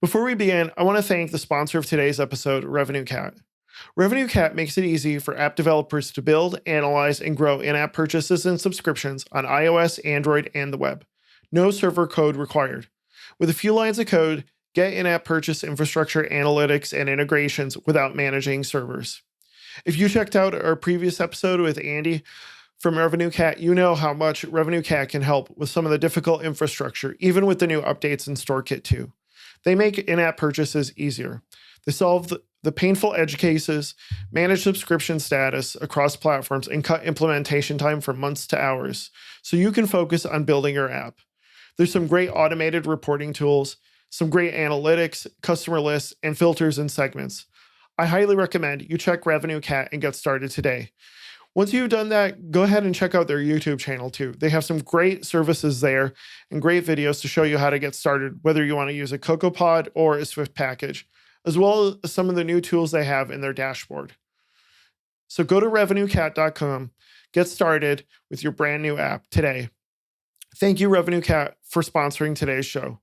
Before we begin, I want to thank the sponsor of today's episode, RevenueCat. RevenueCat makes it easy for app developers to build, analyze, and grow in-app purchases and subscriptions on iOS, Android, and the web. No server code required. With a few lines of code, get in-app purchase infrastructure analytics and integrations without managing servers. If you checked out our previous episode with Andy from RevenueCat, you know how much RevenueCat can help with some of the difficult infrastructure, even with the new updates in StoreKit 2. They make in-app purchases easier. They solve the painful edge cases, manage subscription status across platforms, and cut implementation time from months to hours, so you can focus on building your app. There's some great automated reporting tools, some great analytics, customer lists, and filters and segments. I highly recommend you check RevenueCat and get started today. Once you've done that, go ahead and check out their YouTube channel too. They have some great services there and great videos to show you how to get started, whether you want to use a CocoaPod or a Swift package, as well as some of the new tools they have in their dashboard. So go to RevenueCat.com, get started with your brand new app today. Thank you, RevenueCat, for sponsoring today's show.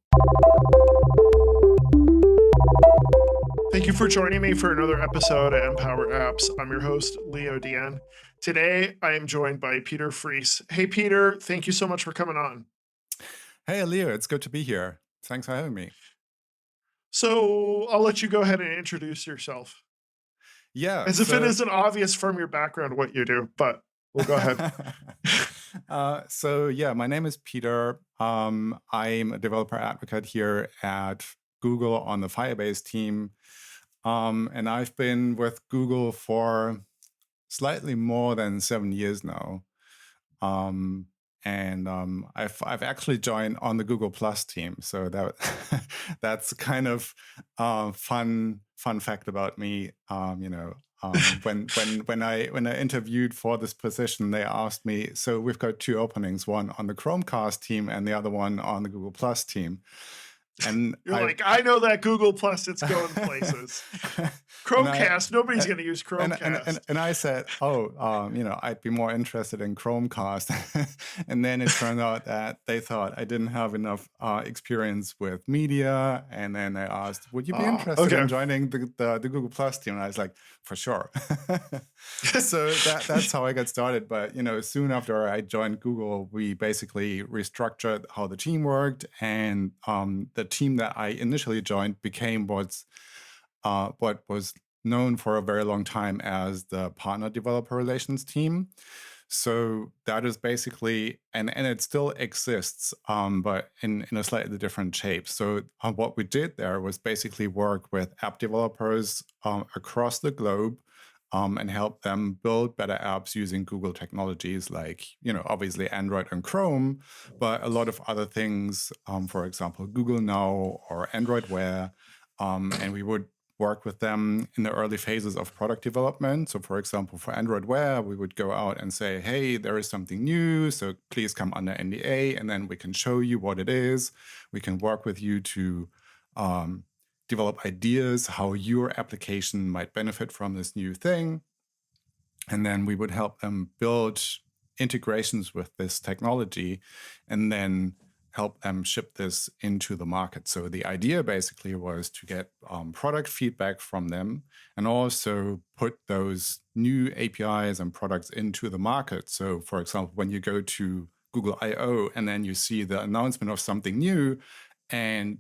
Thank you for joining me for another episode of Empower Apps. I'm your host, Leo Dien. Today, I am joined by Peter Friese. Hey, Peter, thank you so much for coming on. Hey, Leo, it's good to be here. Thanks for having me. So I'll let you go ahead and introduce yourself. Yeah. As if it isn't obvious from your background what you do, but we'll go ahead. My name is Peter. I'm a developer advocate here at Google on the Firebase team. And I've been with Google for slightly more than 7 years now. I've actually joined on the Google Plus team. So that's kind of fun fact about me. When I interviewed for this position, they asked me, so we've got two openings, one on the Chromecast team and the other one on the Google Plus team. And you're I know that Google Plus, it's going places. Chromecast, nobody's going to use Chromecast. And I said, I'd be more interested in Chromecast. And then it turned out that they thought I didn't have enough experience with media. And then they asked, would you be interested in joining the Google Plus team? And I was like, for sure. So that's how I got started. But, soon after I joined Google, we basically restructured how the team worked. And the team that I initially joined became what was known for a very long time as the partner developer relations team. So that is basically, and it still exists, but in a slightly different shape. So what we did there was basically work with app developers across the globe and help them build better apps using Google technologies like, obviously Android and Chrome, but a lot of other things, for example, Google Now or Android Wear. And we would work with them in the early phases of product development. So for example, for Android Wear, we would go out and say, hey, there is something new, so please come under NDA, and then we can show you what it is. We can work with you to develop ideas how your application might benefit from this new thing. And then we would help them build integrations with this technology and then help them ship this into the market. So the idea basically was to get product feedback from them and also put those new APIs and products into the market. So for example, when you go to Google I/O and then you see the announcement of something new and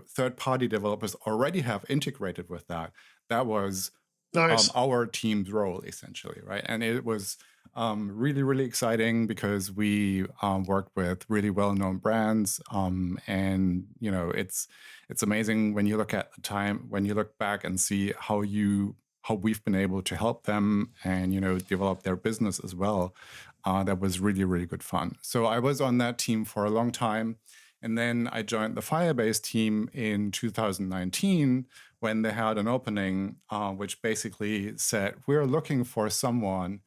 third-party developers already have integrated with that, that was nice. Our team's role essentially, right? And it was really, really exciting because we worked with really well-known brands, and it's amazing when you look at the time, when you look back and see how we've been able to help them and develop their business as well. That was really, really good fun. So I was on that team for a long time, and then I joined the Firebase team in 2019 when they had an opening, which basically said we're looking for someone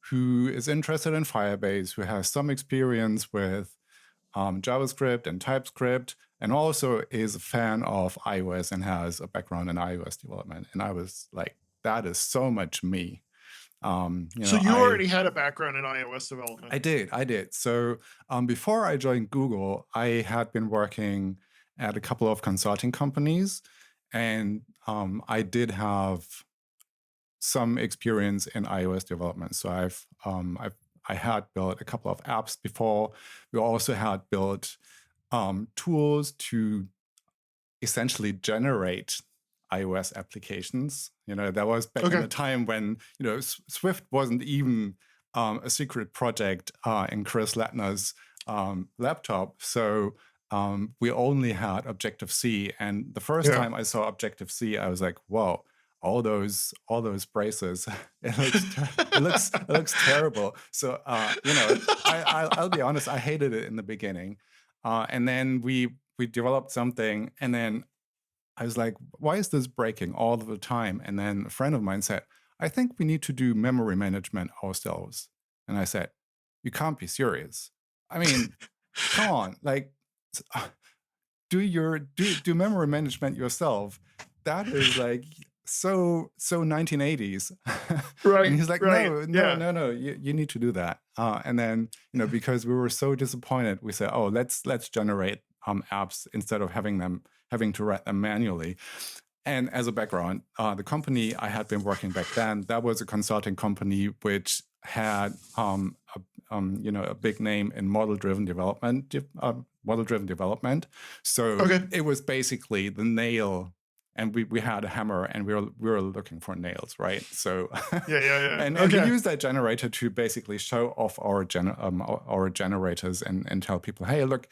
who is interested in Firebase, who has some experience with JavaScript and TypeScript, and also is a fan of iOS and has a background in iOS development. And I was like, that is so much me. So you already had a background in iOS development. I did. So before I joined Google, I had been working at a couple of consulting companies, and I did have some experience in iOS development. So I had built a couple of apps before. We also had built tools to essentially generate iOS applications. That was back in Okay. the time when Swift wasn't even a secret project in Chris Latner's laptop. So we only had Objective-C, and the first Yeah. time I saw Objective-C, I was like, "Whoa! All those braces! It looks terrible." So I'll be honest, I hated it in the beginning, and then we developed something, and then I was like, "Why is this breaking all of the time?" And then a friend of mine said, "I think we need to do memory management ourselves." And I said, "You can't be serious. I mean, come on, like, do memory management yourself. That is like so 1980s." And Right. he's like, Right. Yeah. no, you need to do that. And then because we were so disappointed, we said, "Oh, let's generate apps instead of having to write them manually." And as a background, the company I had been working back then, that was a consulting company which had a big name in model-driven development. So Okay. it was basically the nail, and we had a hammer, and we were looking for nails, right? So Yeah. and Okay. we used that generator to basically show off our generators and tell people, "Hey, look,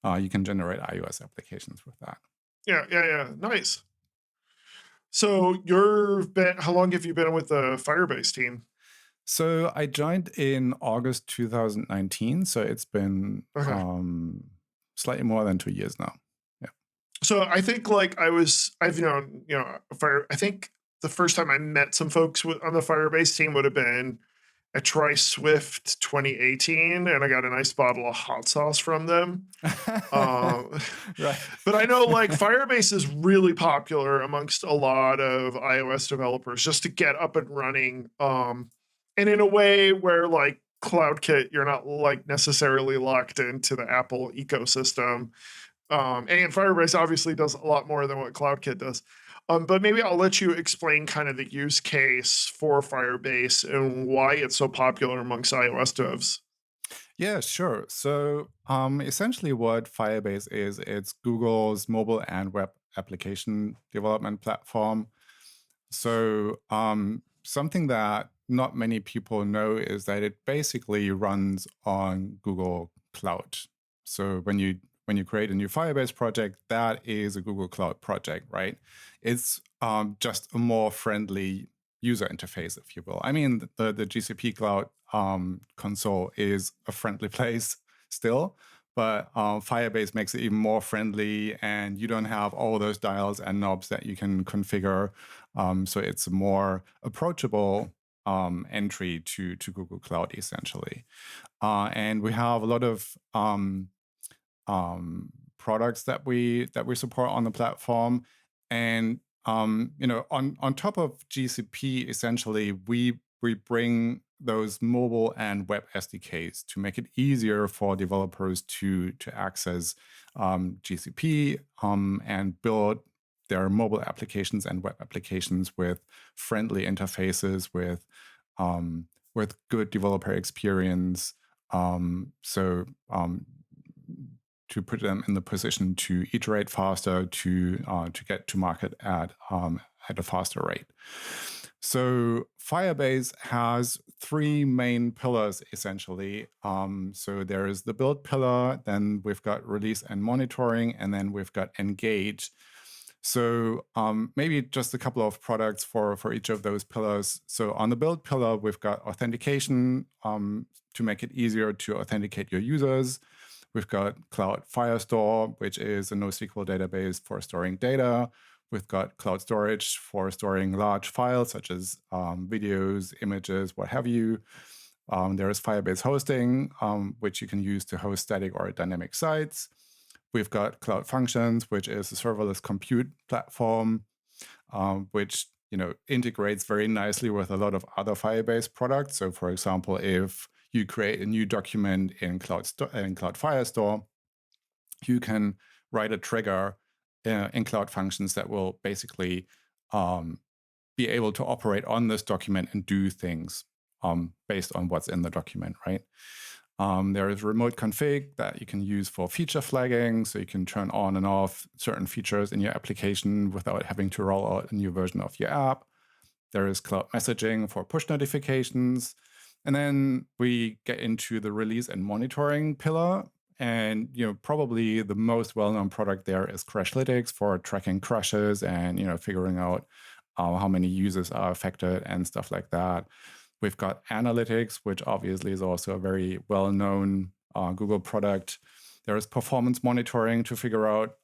you can generate iOS applications with that." Yeah. Nice. So how long have you been with the Firebase team? So I joined in August 2019. So it's been Okay. slightly more than 2 years now. Yeah. So I think I've known, I think the first time I met some folks on the Firebase team would have been at Try Swift 2018, and I got a nice bottle of hot sauce from them. Right. But I know like Firebase is really popular amongst a lot of iOS developers just to get up and running. And in a way where like CloudKit, you're not like necessarily locked into the Apple ecosystem. And Firebase obviously does a lot more than what CloudKit does. But maybe I'll let you explain kind of the use case for Firebase and why it's so popular amongst iOS devs. Yeah, sure. So essentially what Firebase is, it's Google's mobile and web application development platform. So something that not many people know is that it basically runs on Google Cloud. So when you create a new Firebase project, that is a Google Cloud project, right? It's just a more friendly user interface, if you will. I mean, the GCP Cloud console is a friendly place still, but Firebase makes it even more friendly, and you don't have all those dials and knobs that you can configure. So it's a more approachable entry to Google Cloud, essentially. And we have a lot of products that we support on the platform. And on top of GCP, essentially, we bring those mobile and web SDKs to make it easier for developers to access GCP and build their mobile applications and web applications with friendly interfaces, with good developer experience. To put them in the position to iterate faster, to get to market at a faster rate. So Firebase has 3 main pillars, essentially. So there is the build pillar, then we've got release and monitoring, and then we've got engage. So maybe just a couple of products for each of those pillars. So on the build pillar, we've got authentication to make it easier to authenticate your users. We've got Cloud Firestore, which is a NoSQL database for storing data. We've got cloud storage for storing large files such as videos, images, what have you. There is Firebase hosting, which you can use to host static or dynamic sites. We've got Cloud Functions, which is a serverless compute platform, which integrates very nicely with a lot of other Firebase products. So, for example, if you create a new document in Cloud Firestore, you can write a trigger in Cloud Functions that will basically be able to operate on this document and do things based on what's in the document, right? There is remote config that you can use for feature flagging, so you can turn on and off certain features in your application without having to roll out a new version of your app. There is cloud messaging for push notifications. And then we get into the release and monitoring pillar. And probably the most well-known product there is Crashlytics for tracking crashes and figuring out how many users are affected and stuff like that. We've got analytics, which obviously is also a very well-known Google product. There is performance monitoring to figure out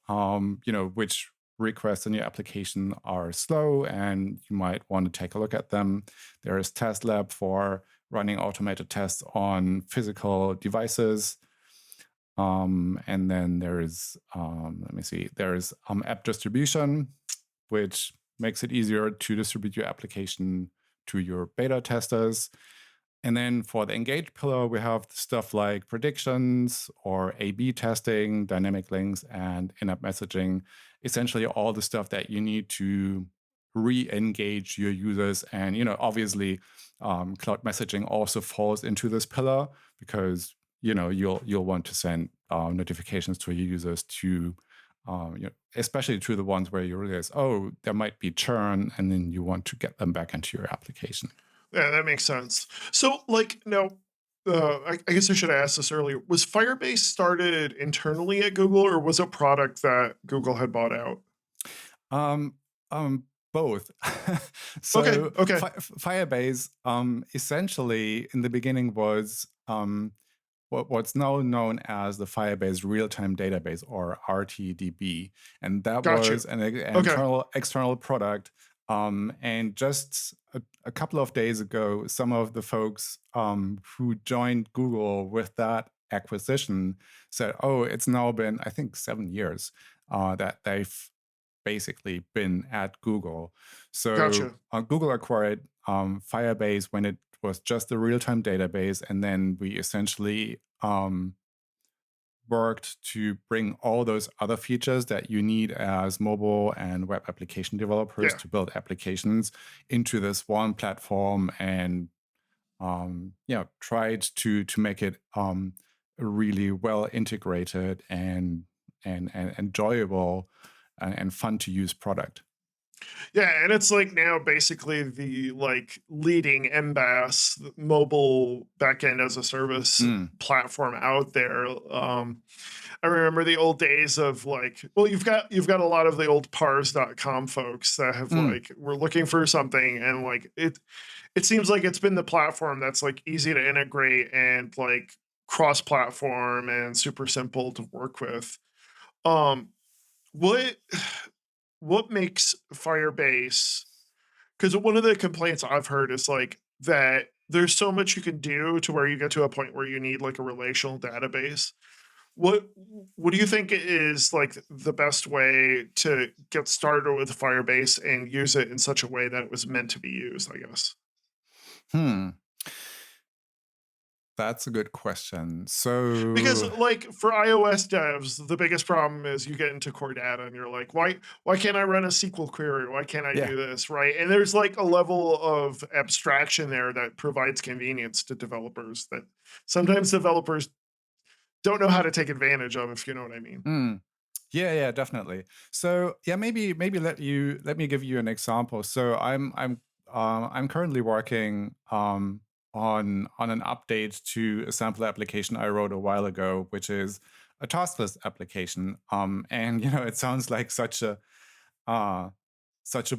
which requests in your application are slow and you might want to take a look at them. There is Test Lab for running automated tests on physical devices. And then there is, there is app distribution, which makes it easier to distribute your application to your beta testers. And then for the engage pillar, we have stuff like predictions or A/B testing, dynamic links, and in-app messaging. Essentially all the stuff that you need to re-engage your users. And obviously, cloud messaging also falls into this pillar because you'll want to send notifications to your users to especially to the ones where you realize, oh, there might be churn, and then you want to get them back into your application. Yeah, that makes sense. So, now, I guess I should have asked this earlier. Was Firebase started internally at Google, or was it a product that Google had bought out? Both. So Okay. Firebase essentially in the beginning was what's now known as the Firebase Real-Time Database, or RTDB. And that Gotcha. was an Okay. external product. And just a couple of days ago, some of the folks who joined Google with that acquisition said, oh, it's now been, I think, 7 years that they've basically been at Google. So Gotcha. Google acquired Firebase when it was just a real-time database, and then we essentially worked to bring all those other features that you need as mobile and web application developers Yeah. to build applications into this one platform, and tried to make it really well integrated and enjoyable and fun to use product. Yeah, and it's now basically the leading MBAS mobile backend as a service platform out there. I remember the old days of you've got a lot of the old pars.com folks that have were looking for something, and it seems like it's been the platform that's easy to integrate and cross-platform and super simple to work with. Um what what makes Firebase, because one of the complaints I've heard is that there's so much you can do to where you get to a point where you need a relational database. What do you think is the best way to get started with Firebase and use it in such a way that it was meant to be used, I guess? That's a good question. So Because for iOS devs, the biggest problem is you get into core data and you're like, why can't I run a SQL query? Why can't I yeah. do this? Right. And there's a level of abstraction there that provides convenience to developers that sometimes developers don't know how to take advantage of, if you know what I mean. Yeah, definitely. So maybe let me give you an example. So I'm currently working on an update to a sample application I wrote a while ago, which is a task list application. And it sounds like such a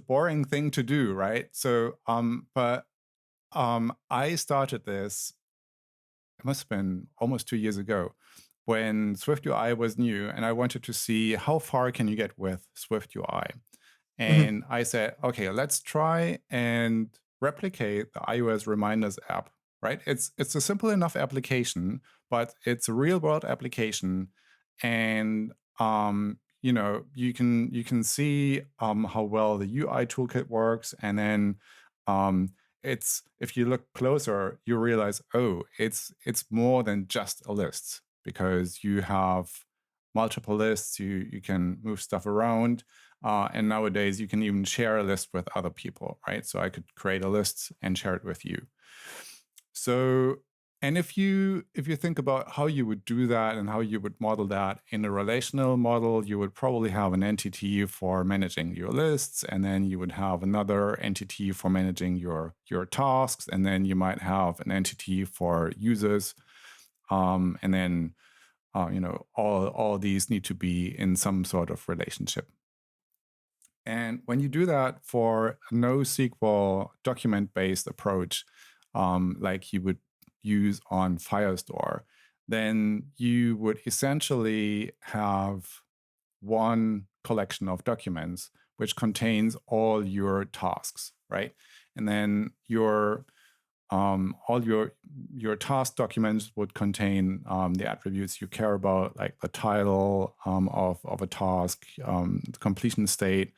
boring thing to do, right? So but I started this, it must have been almost 2 years ago, when SwiftUI was new, and I wanted to see how far can you get with SwiftUI. And I said, okay, let's try and replicate the iOS reminders app, right? It's a simple enough application, but it's a real world application. And you can see how well the UI toolkit works. And then if you look closer, you realize, oh, it's more than just a list, because you have multiple lists. You can move stuff around. And nowadays, you can even share a list with other people, right? So I could create a list and share it with you. So, and if you think about how you would do that and how you would model that in a relational model, you would probably have an entity for managing your lists, and then you would have another entity for managing your tasks, and then you might have an entity for users, and then all these need to be in some sort of relationship. And when you do that for a NoSQL document-based approach, like you would use on Firestore, then you would essentially have one collection of documents which contains all your tasks, right? And then all your task documents would contain the attributes you care about, like the title of a task, the completion state,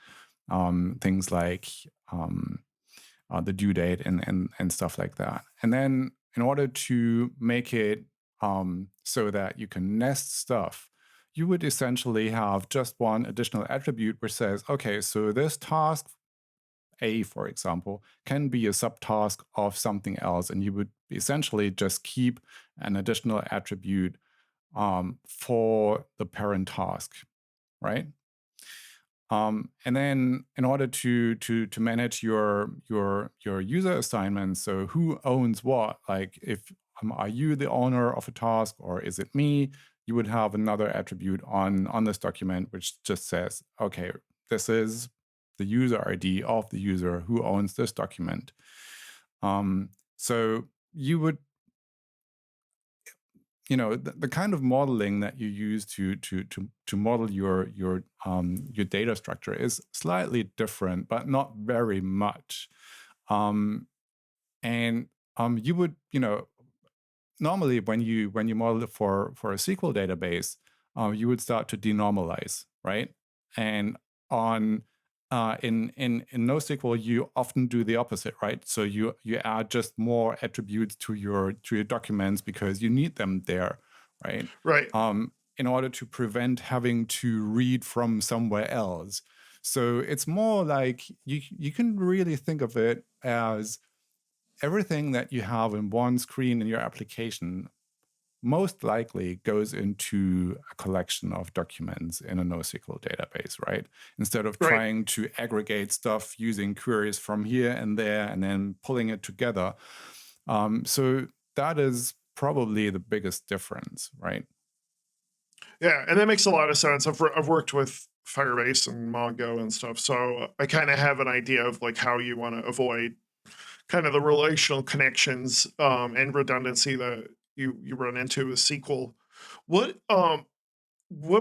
things like the due date and stuff like that. And then in order to make it so that you can nest stuff, you would essentially have just one additional attribute which says, okay, so this task A, for example, can be a subtask of something else, and you would essentially just keep an additional attribute for the parent task, right? And then in order to manage your user assignments, so who owns what, like if are you the owner of a task or is it me, you would have another attribute on this document which just says, okay, this is the user ID of the user who owns this document. So you would, the kind of modeling that you use to model your data structure is slightly different, but not very much. And you would, normally when you model it for a SQL database, you would start to denormalize, right? And in NoSQL, you often do the opposite, right? So you add just more attributes to your documents because you need them there, right? Right. In order to prevent having to read from somewhere else. So it's more like you can really think of it as everything that you have in one screen in your application most likely goes into a collection of documents in a NoSQL database, right? Instead of Right. trying to aggregate stuff using queries from here and there and then pulling it together. So that is probably the biggest difference, right? Yeah, and that makes a lot of sense. I've worked with Firebase and Mongo and stuff, so I kind of have an idea of like how you want to avoid kind of the relational connections and redundancy that you run into with SQL. What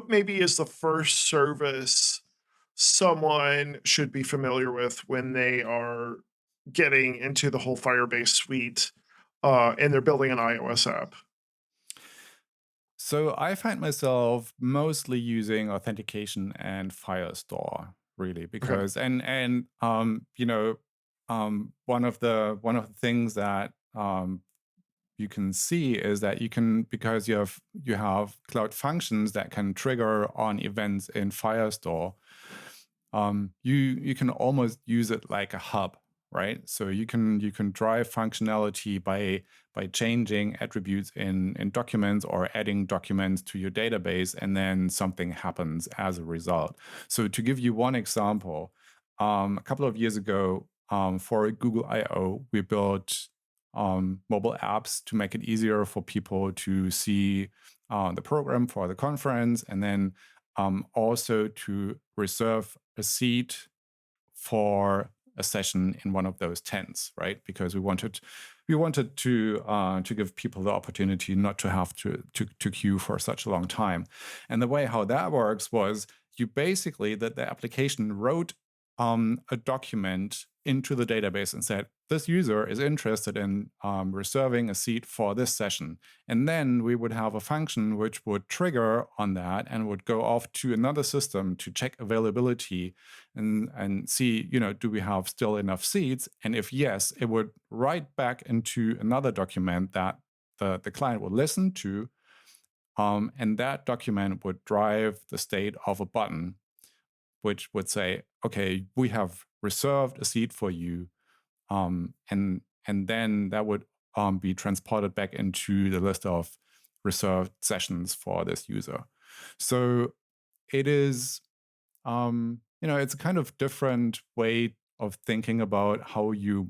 maybe is the first service someone should be familiar with when they are getting into the whole Firebase suite and they're building an iOS app? So I find myself mostly using Authentication and Firestore, really, Okay. because one of the things that you can see is that you can, because you have cloud functions that can trigger on events in Firestore, you can almost use it like a hub, right? So you can drive functionality by changing attributes in documents or adding documents to your database, and then something happens as a result. So to give you one example, a couple of years ago, for Google I/O, we built mobile apps to make it easier for people to see the program for the conference, and then also to reserve a seat for a session in one of those tents, right? Because we wanted to give people the opportunity not to have to queue for such a long time. And the way how that works was you basically that the application wrote a document into the database and said, this user is interested in reserving a seat for this session. And then we would have a function which would trigger on that and would go off to another system to check availability and see, do we have still enough seats? And if yes, it would write back into another document that the client would listen to And that document would drive the state of a button, which would say, okay, we have reserved a seat for you. And then that would be transported back into the list of reserved sessions for this user. So it is, it's a kind of different way of thinking about how you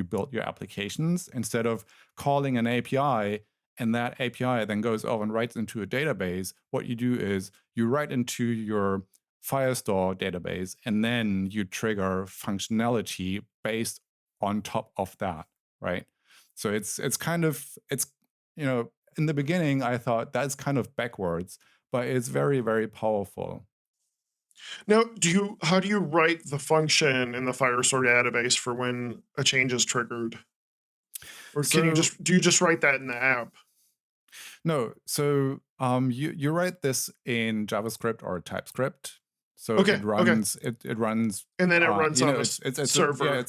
build your applications. Instead of calling an API and that API then goes off and writes into a database, what you do is you write into your Firestore database and then you trigger functionality based on top of that, right? So it's in the beginning I thought that's kind of backwards, but it's very, very powerful. Now, how do you write the function in the Firestore database for when a change is triggered? Or do you just write that in the app? No, so you write this in JavaScript or TypeScript. So Okay, it runs it runs, and then it runs on the server.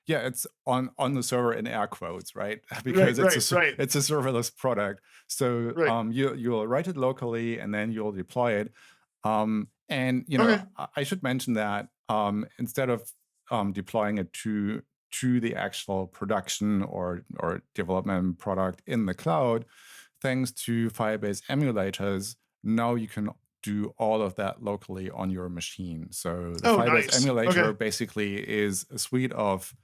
It's on the server in air quotes, right? Because it's a serverless product. So you'll write it locally and then you'll deploy it. And I should mention that instead of deploying it to the actual production or development product in the cloud, thanks to Firebase emulators, now you can do all of that locally on your machine. So the Firebase emulator basically is a suite of,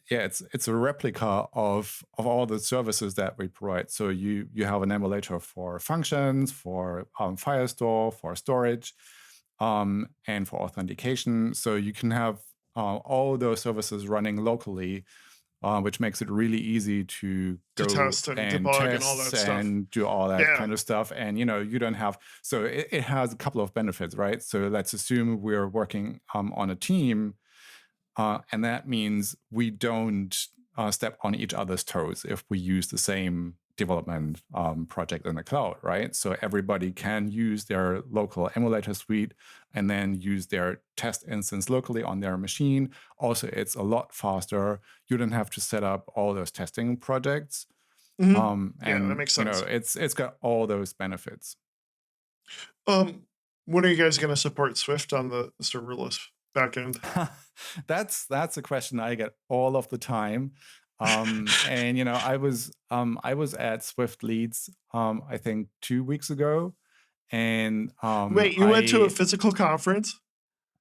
it's a replica of all the services that we provide. So you have an emulator for functions, for Firestore, for storage, and for authentication. So you can have all those services running locally, which makes it really easy to go test and debug and all that stuff and do all that kind of stuff. And you don't have, so it has a couple of benefits, right? So let's assume we're working on a team, and that means we don't step on each other's toes if we use the same development project in the cloud, right? So everybody can use their local emulator suite and then use their test instance locally on their machine. Also, it's a lot faster. You don't have to set up all those testing projects. And that makes sense. It's got all those benefits. When are you guys going to support Swift on the serverless backend? That's a question I get all of the time. And I was at Swift Leads I think 2 weeks ago, and wait, you went to a physical conference?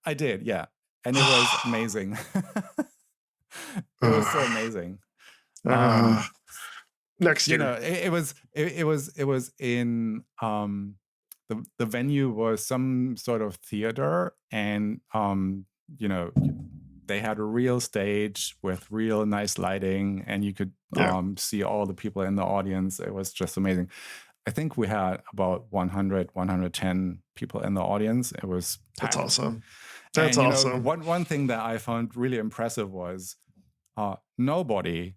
I did, yeah, and it was amazing. It was so amazing. Next year, it was in the venue was some sort of theater, and they had a real stage with real nice lighting, and you could see all the people in the audience. It was just amazing. I think we had about 100, 110 people in the audience. It was packed. That's awesome. That's awesome. One thing that I found really impressive was literally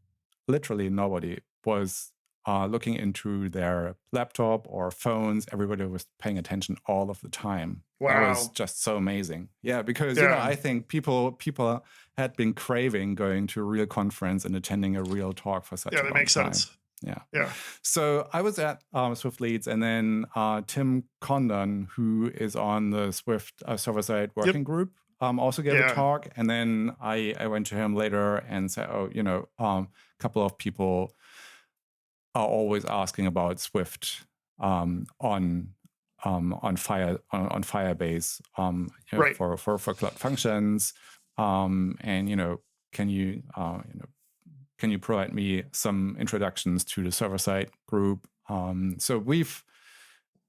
nobody was looking into their laptop or phones. Everybody was paying attention all of the time. Wow. That was just so amazing. Yeah, because I think people had been craving going to a real conference and attending a real talk for such a long time. Yeah, that makes sense. Yeah. So I was at Swift Leads, and then Tim Condon, who is on the Swift server-side working group, also gave a talk. And then I went to him later and said, a couple of people are always asking about Swift on Firebase for cloud functions, and can you provide me some introductions to the server side group? So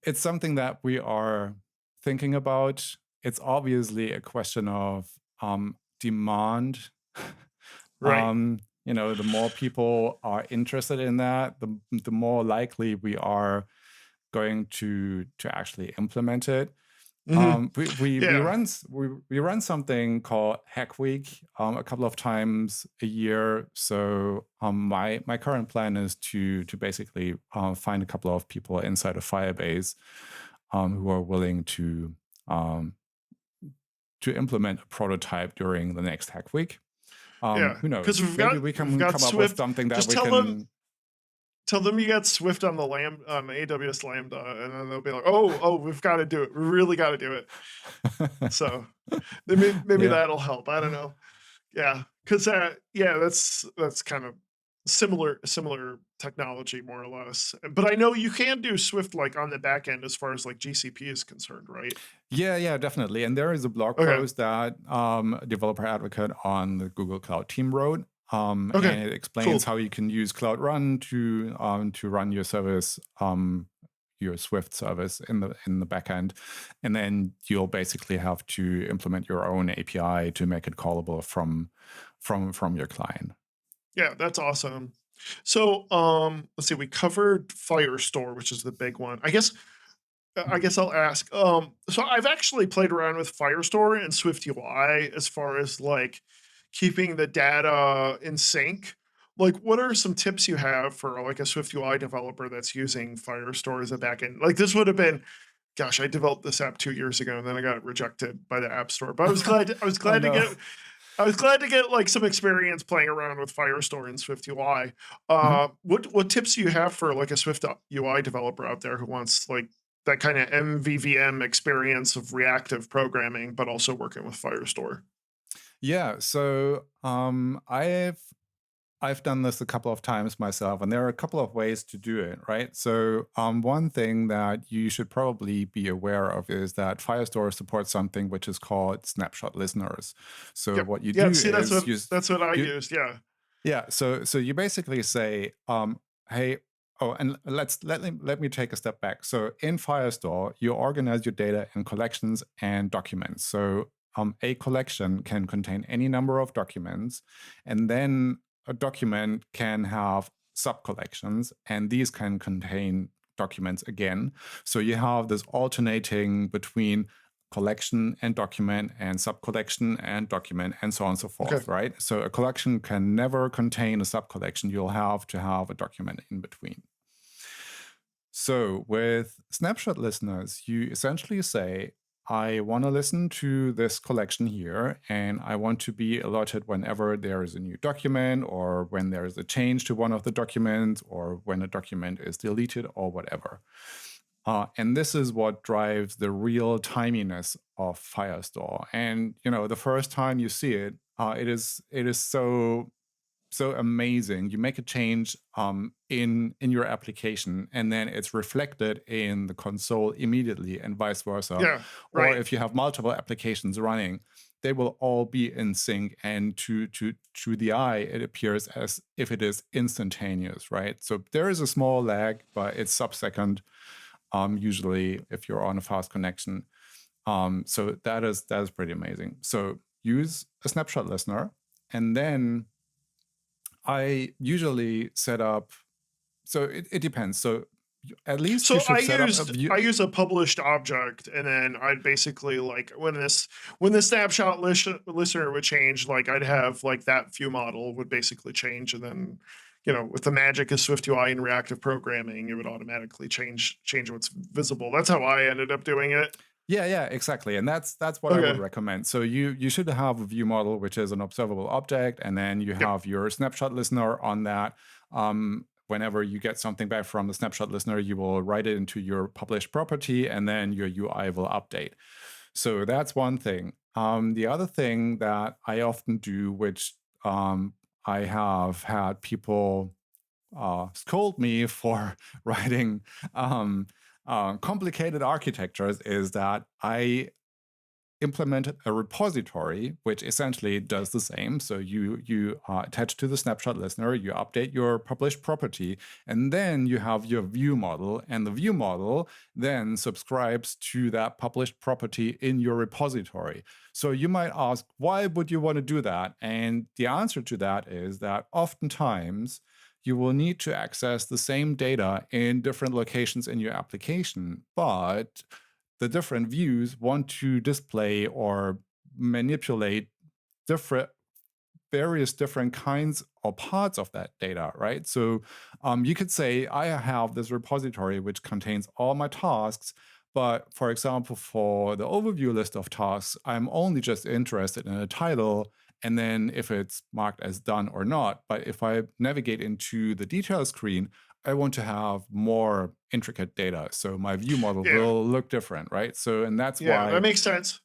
it's something that we are thinking about. It's obviously a question of demand. Right. The more people are interested in that, the more likely we are going to actually implement it. We run something called Hack Week a couple of times a year. So my current plan is to basically find a couple of people inside of Firebase who are willing to implement a prototype during the next Hack Week. Who knows? Maybe we can come up with something that we can. Tell them you got Swift on the AWS Lambda, and then they'll be like, "Oh, we've got to do it. We really got to do it." So maybe Yeah. that'll help. I don't know. Yeah, because yeah, that's kind of similar technology more or less. But I know you can do Swift like on the back end as far as like GCP is concerned, right? Yeah, definitely. And there is a blog Okay. post that a developer advocate on the Google Cloud team wrote, Okay. and it explains Cool. how you can use Cloud Run to run your service, your Swift service in the backend, and then you'll basically have to implement your own API to make it callable from your client. Yeah, that's awesome. So, let's see. We covered Firestore, which is the big one. I guess I'll ask. So I've actually played around with Firestore and SwiftUI as far as like keeping the data in sync. Like, what are some tips you have for like a SwiftUI developer that's using Firestore as a backend? Like, this would have been, gosh, I developed this app 2 years ago, and then I got rejected by the App Store. But I was Oh glad to no. get I was glad to get like some experience playing around with Firestore and SwiftUI. Mhm. What tips do you have for like a Swift UI developer out there who wants like that kind of MVVM experience of reactive programming, but also working with Firestore? Yeah, so I've done this a couple of times myself, and there are a couple of ways to do it, right? So one thing that you should probably be aware of is that Firestore supports something which is called snapshot listeners. So Yep. what you Yeah. do See, is that's what I you used. Yeah. yeah, so you basically say, hey, oh, and let me take a step back. So in Firestore, you organize your data in collections and documents. So a collection can contain any number of documents, and then a document can have sub-collections, and these can contain documents again. So you have this alternating between collection and document and sub-collection and document and so on and so Okay. forth, right? So a collection can never contain a sub-collection. You'll have to have a document in between. So with snapshot listeners, you essentially say, I want to listen to this collection here, and I want to be alerted whenever there is a new document, or when there is a change to one of the documents, or when a document is deleted, or whatever. And this is what drives the real timiness of Firestore. And the first time you see it, it is so amazing. You make a change in your application, and then it's reflected in the console immediately, and vice versa. Yeah. Or Right. if you have multiple applications running, they will all be in sync, and to the eye, it appears as if it is instantaneous, right? So there is a small lag, but it's sub-second. Usually, if you're on a fast connection. So that is pretty amazing. So use a snapshot listener, and then I usually set up. So it depends. So at least you So should set up a view. I use a published object, and then I'd basically like when the snapshot listener would change, like I'd have like that view model would basically change, and then with the magic of SwiftUI and reactive programming, it would automatically change what's visible. That's how I ended up doing it. Yeah, exactly. And that's what I would Okay. recommend. So you should have a view model, which is an observable object, and then you Yep. have your snapshot listener on that. Whenever you get something back from the snapshot listener, you will write it into your published property, and then your UI will update. So that's one thing. The other thing that I often do, which I have had people scold me for writing complicated architectures, is that I implemented a repository which essentially does the same. So you attach to the snapshot listener, you update your published property, and then you have your view model, and the view model then subscribes to that published property in your repository. So you might ask, why would you want to do that? And the answer to that is that oftentimes you will need to access the same data in different locations in your application, but the different views want to display or manipulate different various different kinds or parts of that data, right? So you could say, I have this repository which contains all my tasks, but for example, for the overview list of tasks, I'm only just interested in a title, and then if it's marked as done or not. But if I navigate into the details screen, I want to have more intricate data, so my view model Yeah. will look different, right? So, and that's Yeah, why. that makes sense.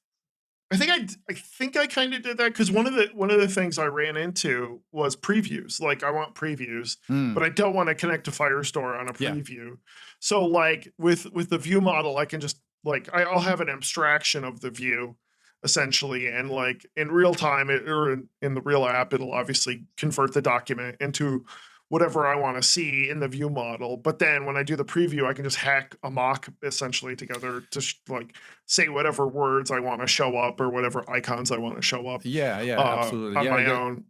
I think I kind of did that because one of the things I ran into was previews. Like I want previews, Mm, but I don't want to connect to Firestore on a yeah, preview. So like with the view model, I can just I'll have an abstraction of the view essentially, and like in real time or in the real app, it'll obviously convert the document into whatever I want to see in the view model. But then when I do the preview, I can just hack a mock essentially together to say whatever words I want to show up or whatever icons I want to show up yeah, absolutely, on yeah, my yeah, own.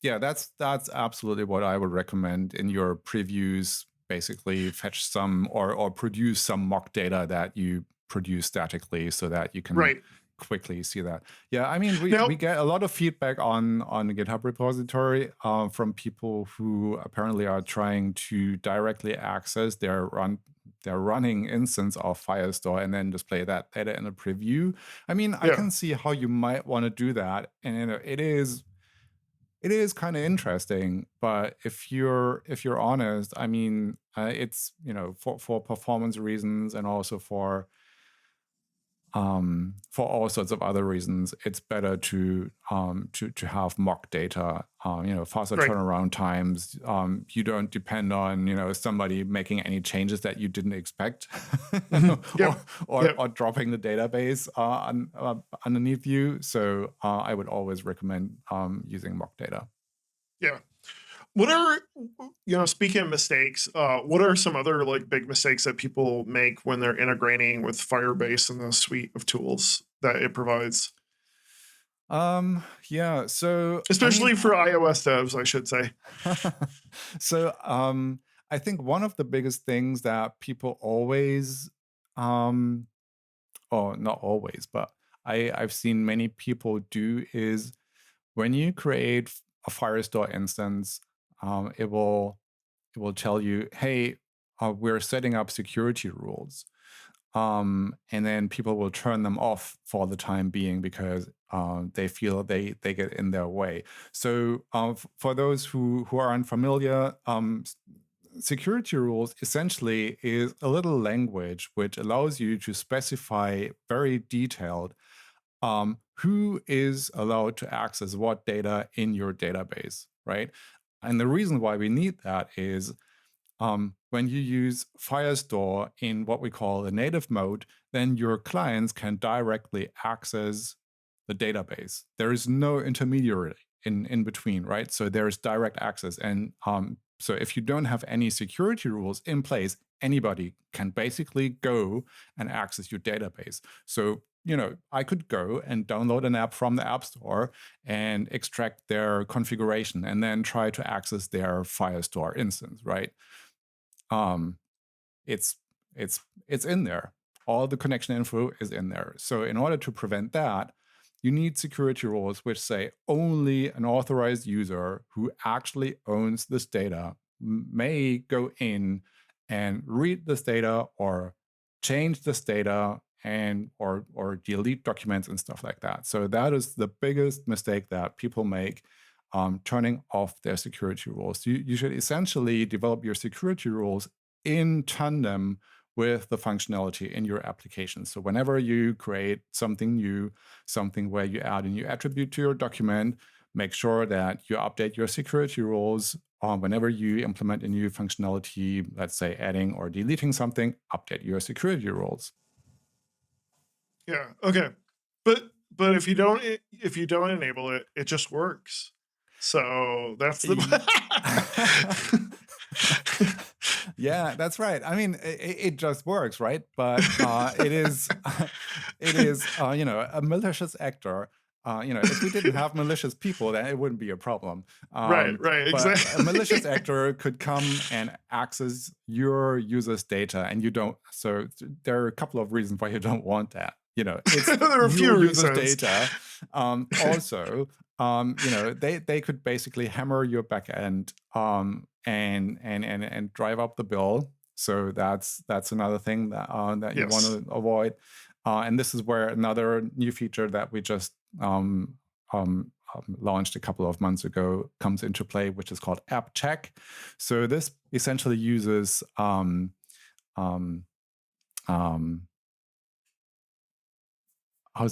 yeah. That's absolutely what I would recommend in your previews. Basically, fetch some or produce some mock data that you produce statically, so that you can Right. quickly see that. Yeah, I mean, we Now, get a lot of feedback on the GitHub repository from people who apparently are trying to directly access their running instance of Firestore and then display that data in a preview. I mean, I yeah. can see how you might want to do that, and it is kind of interesting. But if you're honest, I mean, it's for performance reasons and also for all sorts of other reasons, it's better to have mock data. Faster Right. turnaround times. You don't depend on somebody making any changes that you didn't expect, or, Yep. or Yep. or dropping the database underneath you. So I would always recommend using mock data. Yeah. What are speaking of mistakes, what are some other like big mistakes that people make when they're integrating with Firebase and the suite of tools that it provides? Yeah. So I mean, Especially for iOS devs, I should say. so I think one of the biggest things that people always, um, or not always, but I've seen many people do is when you create a Firestore instance, it will tell you, hey, we're setting up security rules. And then people will turn them off for the time being because they feel they get in their way. So for those who are unfamiliar, security rules essentially is a little language which allows you to specify very detailed who is allowed to access what data in your database, right? And the reason why we need that is when you use Firestore in what we call the native mode, then your clients can directly access the database. There is no intermediary in between, right? So there's direct access. And so if you don't have any security rules in place, anybody can basically go and access your database. So I could go and download an app from the App Store and extract their configuration and then try to access their Firestore instance, right? It's it's in there. All the connection info is in there. So in order to prevent that, you need security rules which say only an authorized user who actually owns this data may go in and read this data or change this data and or delete documents and stuff like that. So that is the biggest mistake that people make, turning off their security rules. You should essentially develop your security rules in tandem with the functionality in your application. So whenever you create something new, something where you add a new attribute to your document, make sure that you update your security rules. Whenever you implement a new functionality, let's say adding or deleting something, update your security rules. Yeah. Okay. But if you don't enable it, it just works. So that's the Yeah, that's right. I mean, it just works, right? But it is a malicious actor. If we didn't have malicious people, then it wouldn't be a problem. right, But a malicious exactly. actor could come and access your user's data, and you don't. So there are a couple of reasons why you don't want that. It's There are a few your user's reasons. data. Also, they could basically hammer your backend and drive up the bill. So that's another thing that you want Yes. to avoid. And this is where another new feature that we just launched a couple of months ago comes into play, which is called app check. So this essentially uses how's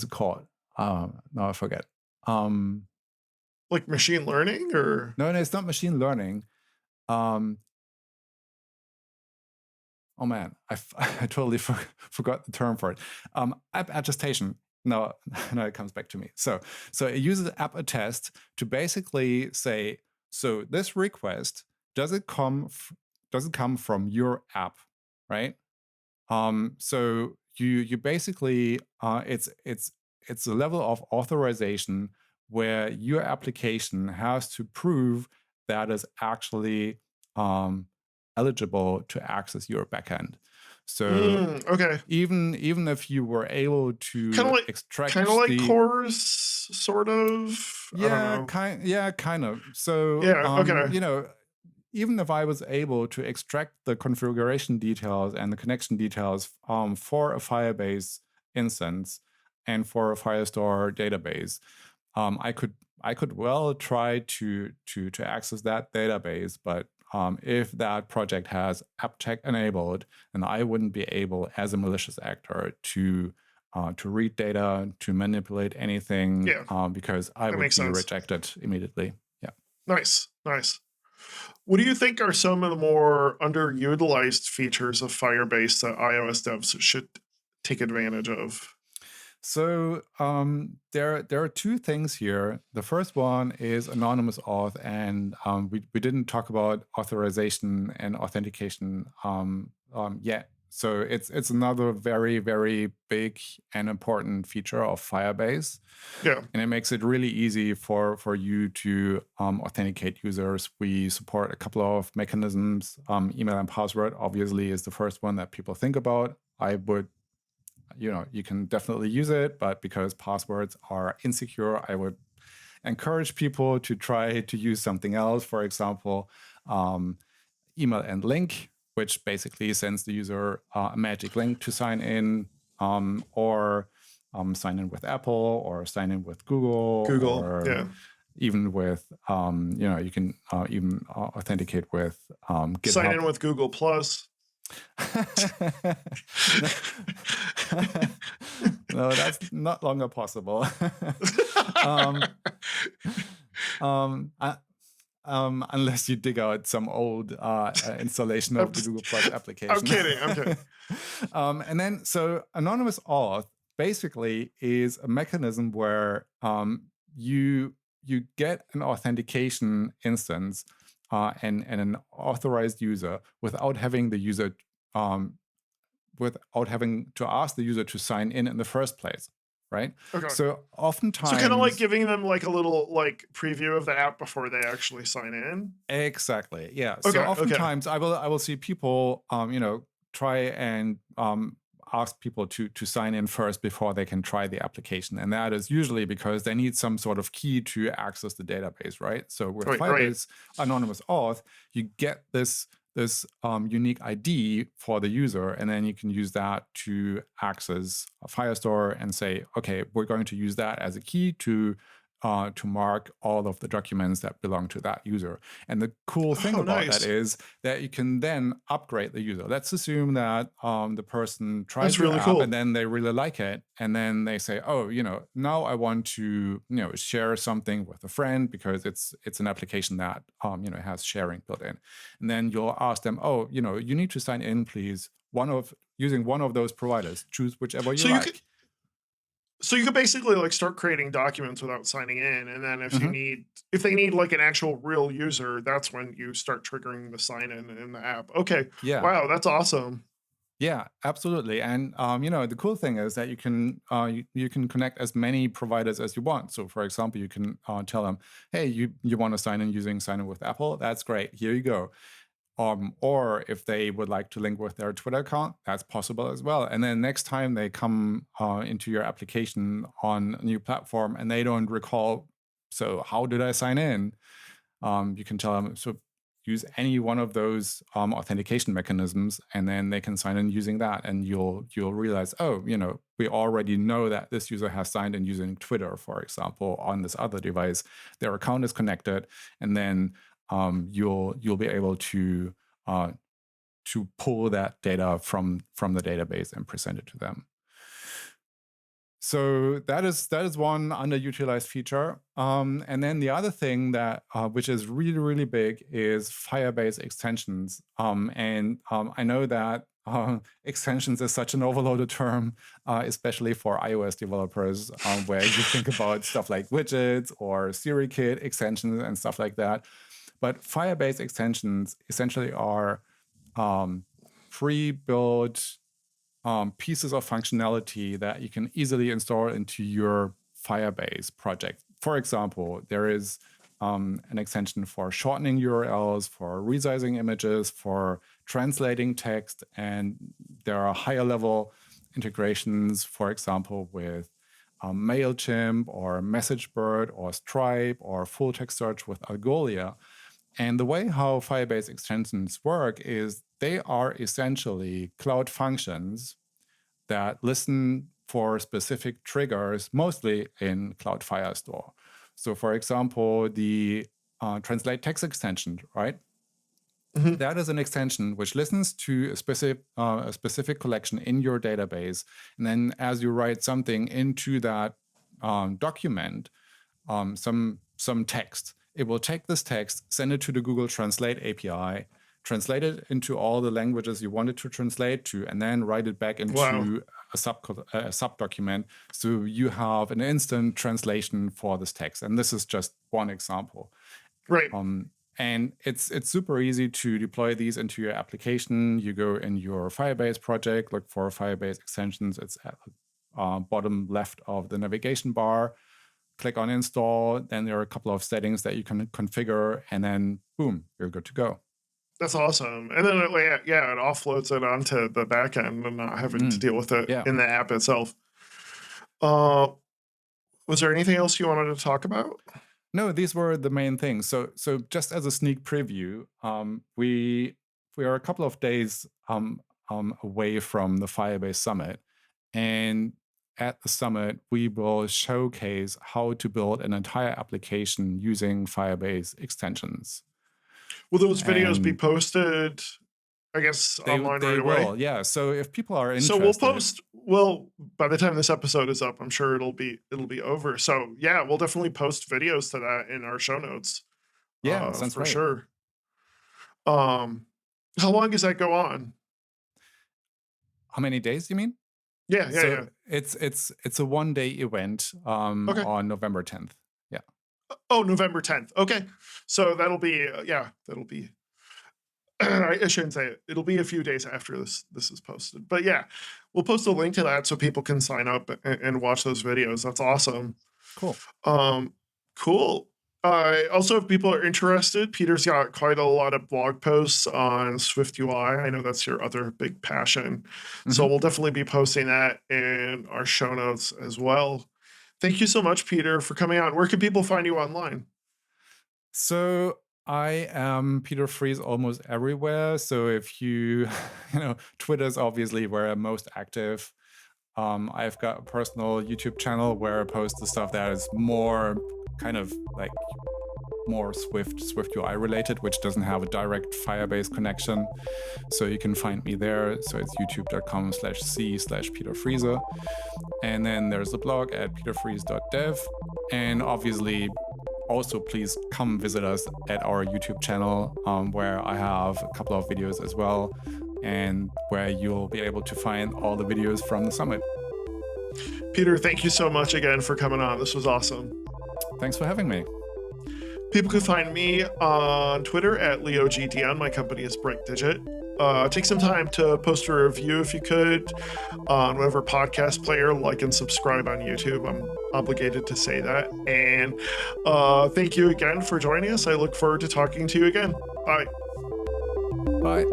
it called? No, I forget. Like machine learning, or No, it's not machine learning. Oh man, I totally forgot the term for it. App attestation. No, it comes back to me. So it uses app attest to basically say, so this request, does it come from your app, right? So you basically it's a level of authorization where your application has to prove that is actually eligible to access your backend. So okay, even if you were able to extract kind of like cores, sort of. I don't know. kind of. So okay. Even if I was able to extract the configuration details and the connection details for a Firebase instance and for a Firestore database, I could well try to access that database, but if that project has app check enabled, then I wouldn't be able, as a malicious actor, to read data, to manipulate anything, because I would be rejected immediately. Yeah. Nice. What do you think are some of the more underutilized features of Firebase that iOS devs should take advantage of? So there are two things here. The first one is anonymous auth, and we didn't talk about authorization and authentication yet. So it's another very, very big and important feature of Firebase. Yeah. And it makes it really easy for you to authenticate users. We support a couple of mechanisms. Email and password obviously is the first one that people think about. I would, you can definitely use it, but because passwords are insecure, I would encourage people to try to use something else. For example, email and link, which basically sends the user a magic link to sign in, or sign in with Apple, or sign in with Google, or even with, you can even authenticate with GitHub. Sign in with Google Plus. No, that's not longer possible. Unless you dig out some old installation of the Google Plus application. I'm kidding. And then, so anonymous auth basically is a mechanism where you get an authentication instance and an authorized user without having the user without having to ask the user to sign in the first place, right? Okay. So oftentimes, so kind of like giving them like a little like preview of the app before they actually sign in. Exactly. Yeah. Okay, so oftentimes I will see people try and ask people to sign in first before they can try the application, and that is usually because they need some sort of key to access the database, right? So with Firebase anonymous auth, you get this unique ID for the user, and then you can use that to access a Firestore and say, okay, we're going to use that as a key to mark all of the documents that belong to that user. And the cool thing about that is that you can then upgrade the user. Let's assume that the person tries the app and then they really like it, and then they say, oh, now I want to share something with a friend because it's an application that has sharing built in. And then you'll ask them, oh, you need to sign in, please, using one of those providers. Choose whichever you like. So you could basically like start creating documents without signing in, and then if they need like an actual real user, that's when you start triggering the sign in the app. Okay. Yeah. Wow, that's awesome. Yeah, absolutely. And the cool thing is that you can connect as many providers as you want. So for example, you can tell them, hey, you want to sign in using sign in with Apple? That's great. Here you go. Or if they would like to link with their Twitter account, that's possible as well. And then next time they come into your application on a new platform and they don't recall, so how did I sign in? You can tell them, so use any one of those authentication mechanisms, and then they can sign in using that. And you'll realize, oh, we already know that this user has signed in using Twitter, for example, on this other device. Their account is connected, and then you'll be able to pull that data from the database and present it to them. So that is one underutilized feature. And then the other thing that which is really, really big is Firebase extensions. I know that extensions is such an overloaded term, especially for iOS developers, where you think about stuff like widgets or SiriKit extensions and stuff like that. But Firebase extensions essentially are pre-built pieces of functionality that you can easily install into your Firebase project. For example, there is an extension for shortening URLs, for resizing images, for translating text, and there are higher level integrations, for example, with MailChimp or MessageBird or Stripe or full text search with Algolia. And the way how Firebase extensions work is they are essentially cloud functions that listen for specific triggers, mostly in Cloud Firestore. So for example, the translate text extension, right? Mm-hmm. That is an extension which listens to a specific collection in your database. And then as you write something into that document, some text, it will take this text, send it to the Google Translate API, translate it into all the languages you want it to translate to, and then write it back into a subdocument. So you have an instant translation for this text. And this is just one example. Right. And it's super easy to deploy these into your application. You go in your Firebase project, look for Firebase extensions. It's at the bottom left of the navigation bar. Click on install, then there are a couple of settings that you can configure, and then boom, you're good to go. That's awesome. And then it offloads it onto the backend and not having to deal with it in the app itself. Was there anything else you wanted to talk about? No, these were the main things. So just as a sneak preview, we are a couple of days away from the Firebase Summit, and at the summit, we will showcase how to build an entire application using Firebase extensions. Will those videos be posted, I guess, online right away? They will, yeah. So if people are interested. So we'll post, by the time this episode is up, I'm sure it'll be over. So yeah, we'll definitely post videos to that in our show notes. Yeah, sounds for right. sure. How long does that go on? How many days, you mean? Yeah. It's a one-day event on November 10th. Yeah. Oh, November 10th. Okay. So that'll be I shouldn't say it. It'll be a few days after this is posted. But yeah, we'll post a link to that so people can sign up and watch those videos. That's awesome. Cool. Cool. Also, if people are interested, Peter's got quite a lot of blog posts on SwiftUI. I know that's your other big passion. Mm-hmm. So we'll definitely be posting that in our show notes as well. Thank you so much, Peter, for coming out. Where can people find you online? So I am Peter Friese almost everywhere. So if you Twitter is obviously where I'm most active. I've got a personal YouTube channel where I post the stuff that is more kind of like more SwiftUI related, which doesn't have a direct Firebase connection. So you can find me there. So it's youtube.com/c/Peter Friese. And then there's a blog at peterfriese.dev. And obviously, also please come visit us at our YouTube channel, where I have a couple of videos as well, and where you'll be able to find all the videos from the summit. Peter, thank you so much again for coming on. This was awesome. Thanks for having me. People can find me on Twitter at LeoGDN. My company is BrightDigit. Take some time to post a review if you could on whatever podcast player, like and subscribe on YouTube. I'm obligated to say that. And thank you again for joining us. I look forward to talking to you again. Bye. Bye.